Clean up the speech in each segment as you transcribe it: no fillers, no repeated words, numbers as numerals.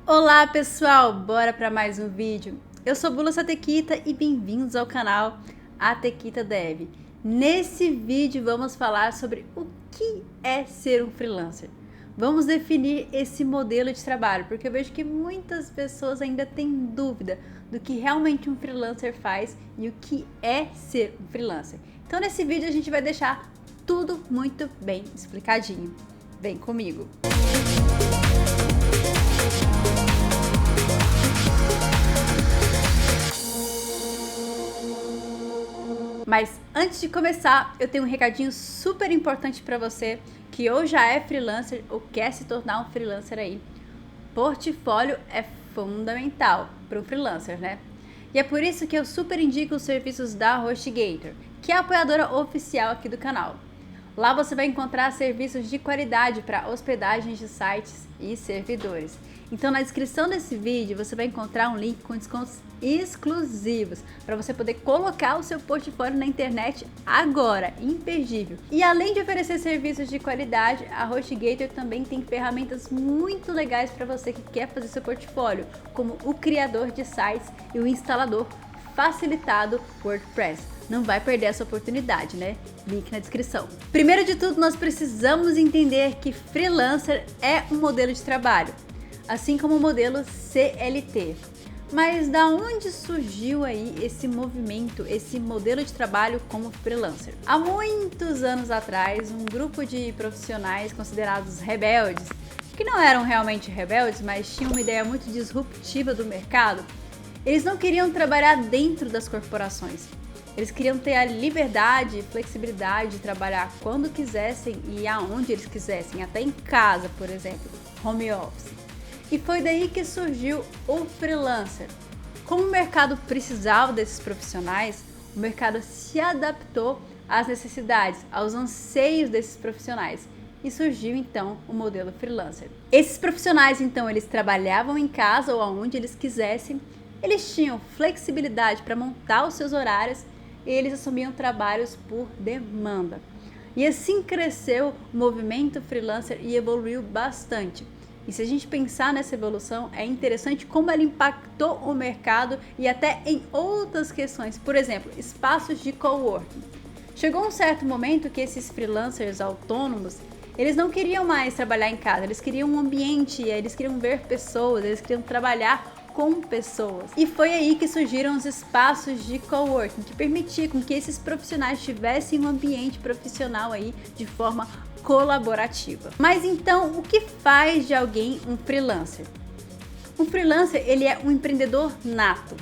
Olá pessoal, bora para mais um vídeo. Eu sou Bula Tequita e bem-vindos ao canal A Tequita Dev. Nesse vídeo vamos falar sobre o que é ser um freelancer. Vamos definir esse modelo de trabalho, porque eu vejo que muitas pessoas ainda têm dúvida do que realmente um freelancer faz e o que é ser um freelancer. Então nesse vídeo a gente vai deixar tudo muito bem explicadinho. Vem comigo! Mas antes de começar, eu tenho um recadinho super importante para você que ou já é freelancer ou quer se tornar um freelancer aí. Portfólio é fundamental para um freelancer, né? E é por isso que eu super indico os serviços da HostGator, que é a apoiadora oficial aqui do canal. Lá você vai encontrar serviços de qualidade para hospedagens de sites e servidores. Então na descrição desse vídeo você vai encontrar um link com descontos exclusivos para você poder colocar o seu portfólio na internet agora, imperdível. E além de oferecer serviços de qualidade, a HostGator também tem ferramentas muito legais para você que quer fazer seu portfólio, como o criador de sites e o instalador facilitado WordPress. Não vai perder essa oportunidade, né? Link na descrição. Primeiro de tudo, nós precisamos entender que freelancer é um modelo de trabalho, assim como o modelo CLT. Mas da onde surgiu aí esse movimento, esse modelo de trabalho como freelancer? Há muitos anos atrás, um grupo de profissionais considerados rebeldes, que não eram realmente rebeldes, mas tinham uma ideia muito disruptiva do mercado, eles não queriam trabalhar dentro das corporações. Eles queriam ter a liberdade e flexibilidade de trabalhar quando quisessem e aonde eles quisessem, até em casa, por exemplo, home office. E foi daí que surgiu o freelancer. Como o mercado precisava desses profissionais, o mercado se adaptou às necessidades, aos anseios desses profissionais. E surgiu então o modelo freelancer. Esses profissionais então eles trabalhavam em casa ou aonde eles quisessem, eles tinham flexibilidade para montar os seus horários e eles assumiam trabalhos por demanda. E assim cresceu o movimento freelancer e evoluiu bastante. E se a gente pensar nessa evolução, é interessante como ela impactou o mercado e até em outras questões. Por exemplo, espaços de coworking. Chegou um certo momento que esses freelancers autônomos, eles não queriam mais trabalhar em casa, eles queriam um ambiente, eles queriam ver pessoas, eles queriam trabalhar com pessoas. E foi aí que surgiram os espaços de coworking, que permitiam que esses profissionais tivessem um ambiente profissional aí de forma colaborativa. Mas então, o que faz de alguém um freelancer? Um freelancer, ele é um empreendedor nato.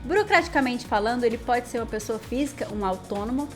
Burocraticamente falando, ele pode ser uma pessoa física, um autônomo,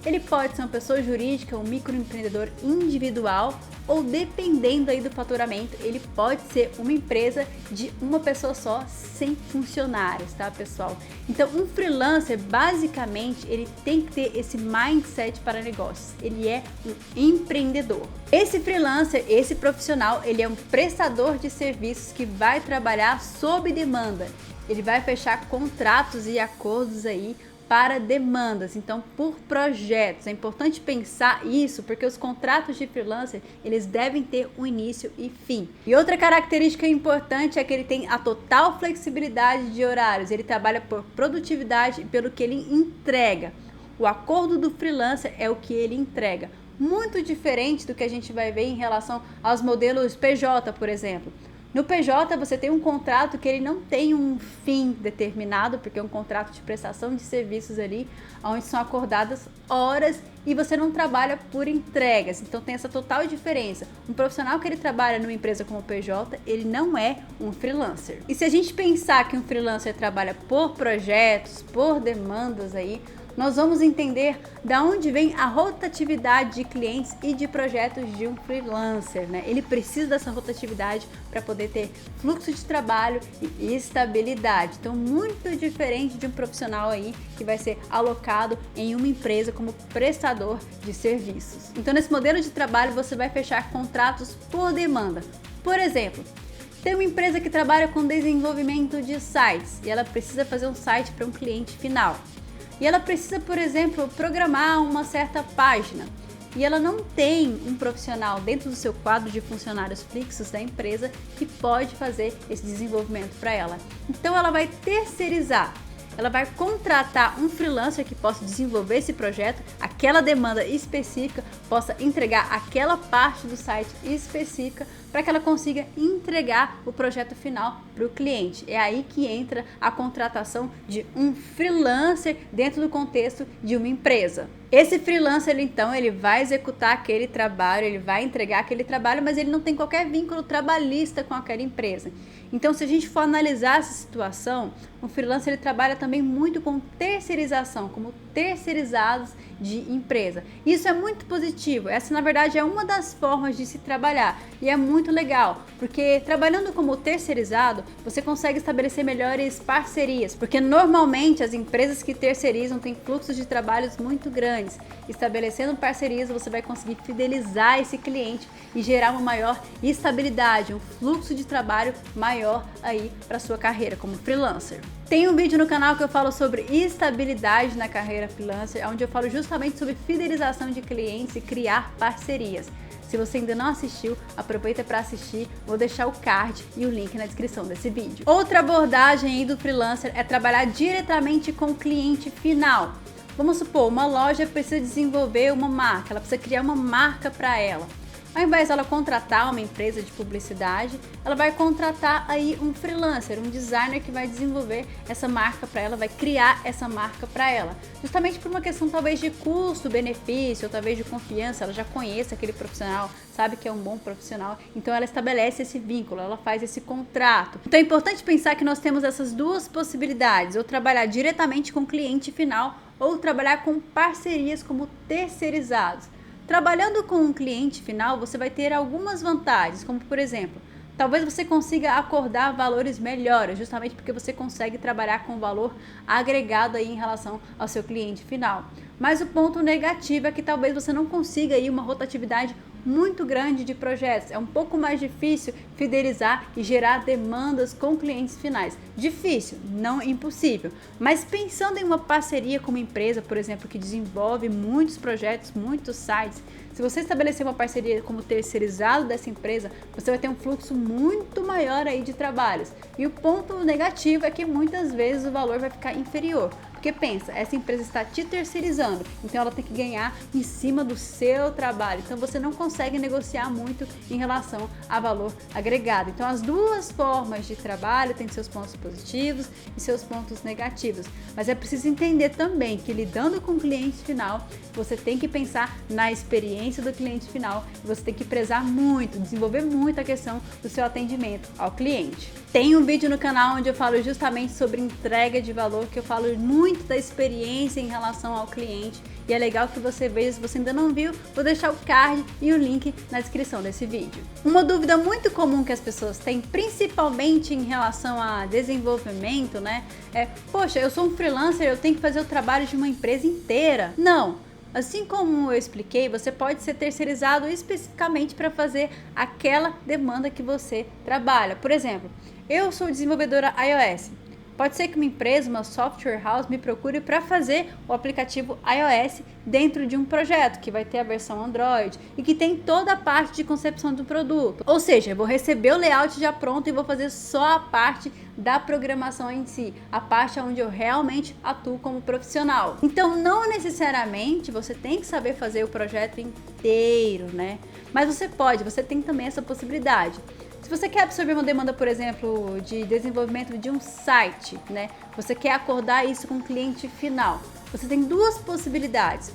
ele pode ser uma pessoa jurídica, um microempreendedor individual, ou dependendo aí do faturamento, ele pode ser uma empresa de uma pessoa só, sem funcionários, tá pessoal? Então um freelancer, basicamente, ele tem que ter esse mindset para negócios, ele é um empreendedor. Esse freelancer, esse profissional, ele é um prestador de serviços que vai trabalhar sob demanda, ele vai fechar contratos e acordos aí para demandas, então por projetos. É importante pensar isso, porque os contratos de freelancer, eles devem ter um início e fim. E outra característica importante é que ele tem a total flexibilidade de horários, ele trabalha por produtividade e pelo que ele entrega. O acordo do freelancer é o que ele entrega, muito diferente do que a gente vai ver em relação aos modelos PJ, por exemplo. No PJ você tem um contrato que ele não tem um fim determinado, porque é um contrato de prestação de serviços ali, onde são acordadas horas e você não trabalha por entregas, então tem essa total diferença. Um profissional que ele trabalha numa empresa como o PJ, ele não é um freelancer. E se a gente pensar que um freelancer trabalha por projetos, por demandas aí, nós vamos entender da onde vem a rotatividade de clientes e de projetos de um freelancer, né? Ele precisa dessa rotatividade para poder ter fluxo de trabalho e estabilidade. Então, muito diferente de um profissional aí que vai ser alocado em uma empresa como prestador de serviços. Então, nesse modelo de trabalho, você vai fechar contratos por demanda. Por exemplo, tem uma empresa que trabalha com desenvolvimento de sites e ela precisa fazer um site para um cliente final. E ela precisa, por exemplo, programar uma certa página. e ela não tem um profissional dentro do seu quadro de funcionários fixos da empresa que pode fazer esse desenvolvimento para ela. Então ela vai terceirizar. Ela vai contratar um freelancer que possa desenvolver esse projeto, aquela demanda específica, possa entregar aquela parte do site específica para que ela consiga entregar o projeto final para o cliente. É aí que entra a contratação de um freelancer dentro do contexto de uma empresa. Esse freelancer, então, ele vai executar aquele trabalho, ele vai entregar aquele trabalho, mas ele não tem qualquer vínculo trabalhista com aquela empresa. Então, se a gente for analisar essa situação, o freelancer ele trabalha também muito com terceirização, como terceirizados de empresa. Isso é muito positivo. Essa, na verdade, é uma das formas de se trabalhar e é muito legal, porque trabalhando como terceirizado, você consegue estabelecer melhores parcerias, porque normalmente as empresas que terceirizam têm fluxos de trabalhos muito grandes. Estabelecendo parcerias, você vai conseguir fidelizar esse cliente e gerar uma maior estabilidade, um fluxo de trabalho maior aí para sua carreira como freelancer. Tem um vídeo no canal que eu falo sobre estabilidade na carreira freelancer, onde eu falo justamente sobre fidelização de clientes e criar parcerias. Se você ainda não assistiu, aproveita para assistir, vou deixar o card e o link na descrição desse vídeo. Outra abordagem aí do freelancer é trabalhar diretamente com o cliente final. Vamos supor, uma loja precisa desenvolver uma marca, ela precisa criar uma marca para ela. Ao invés dela contratar uma empresa de publicidade, ela vai contratar aí um freelancer, um designer que vai desenvolver essa marca para ela, vai criar essa marca para ela. Justamente por uma questão talvez de custo, benefício, ou talvez de confiança, ela já conhece aquele profissional, sabe que é um bom profissional, então ela estabelece esse vínculo, ela faz esse contrato. Então é importante pensar que nós temos essas duas possibilidades, ou trabalhar diretamente com o cliente final, ou trabalhar com parcerias como terceirizados. Trabalhando com um cliente final, você vai ter algumas vantagens, como por exemplo, talvez você consiga acordar valores melhores, justamente porque você consegue trabalhar com valor agregado aí em relação ao seu cliente final. Mas o ponto negativo é que talvez você não consiga aí uma rotatividade muito grande de projetos. É um pouco mais difícil fidelizar e gerar demandas com clientes finais. Difícil, não impossível. Mas pensando em uma parceria com uma empresa, por exemplo, que desenvolve muitos projetos, muitos sites, se você estabelecer uma parceria como terceirizado dessa empresa, você vai ter um fluxo muito maior aí de trabalhos. E o ponto negativo é que muitas vezes o valor vai ficar inferior. Porque pensa, essa empresa está te terceirizando, então ela tem que ganhar em cima do seu trabalho. Então você não consegue negociar muito em relação a valor agregado. Então as duas formas de trabalho têm seus pontos positivos e seus pontos negativos. Mas é preciso entender também que lidando com o cliente final, você tem que pensar na experiência do cliente final. Você tem que prezar muito, desenvolver muito a questão do seu atendimento ao cliente. Tem um vídeo no canal onde eu falo justamente sobre entrega de valor, que eu falo muito da experiência em relação ao cliente e é legal que você veja. Se você ainda não viu, vou deixar o card e o link na descrição desse vídeo. Uma dúvida muito comum que as pessoas têm, principalmente em relação a desenvolvimento, né? Poxa, eu sou um freelancer, eu tenho que fazer o trabalho de uma empresa inteira. Não! Assim como eu expliquei, você pode ser terceirizado especificamente para fazer aquela demanda que você trabalha. Por exemplo, eu sou desenvolvedora iOS. Pode ser que uma empresa, uma software house me procure para fazer o aplicativo iOS dentro de um projeto que vai ter a versão Android e que tem toda a parte de concepção do produto. Ou seja, eu vou receber o layout já pronto e vou fazer só a parte da programação em si, a parte onde eu realmente atuo como profissional. Então, não necessariamente você tem que saber fazer o projeto inteiro, né? Mas você tem também essa possibilidade. Se você quer absorver uma demanda, por exemplo, de desenvolvimento de um site, né? Você quer acordar isso com o cliente final. Você tem duas possibilidades.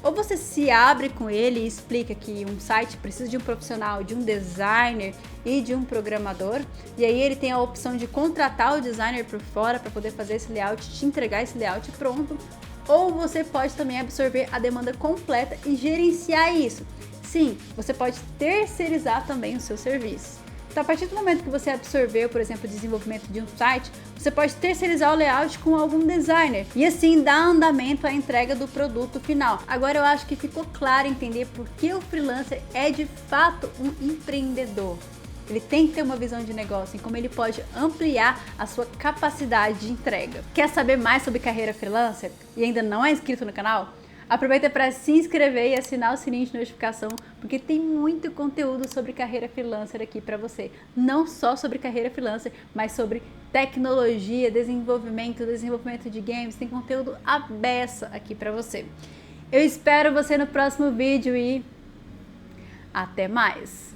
Ou você se abre com ele e explica que um site precisa de um profissional, de um designer e de um programador. E aí ele tem a opção de contratar o designer por fora para poder fazer esse layout, te entregar esse layout pronto. Ou você pode também absorver a demanda completa e gerenciar isso. Sim, você pode terceirizar também o seu serviço. Então, a partir do momento que você absorveu, por exemplo, o desenvolvimento de um site, você pode terceirizar o layout com algum designer e assim dar andamento à entrega do produto final. Agora eu acho que ficou claro entender por que o freelancer é de fato um empreendedor. Ele tem que ter uma visão de negócio em como ele pode ampliar a sua capacidade de entrega. Quer saber mais sobre carreira freelancer e ainda não é inscrito no canal? Aproveita para se inscrever e assinar o sininho de notificação, porque tem muito conteúdo sobre carreira freelancer aqui para você. Não só sobre carreira freelancer, mas sobre tecnologia, desenvolvimento de games. Tem conteúdo à beça aqui para você. Eu espero você no próximo vídeo e até mais!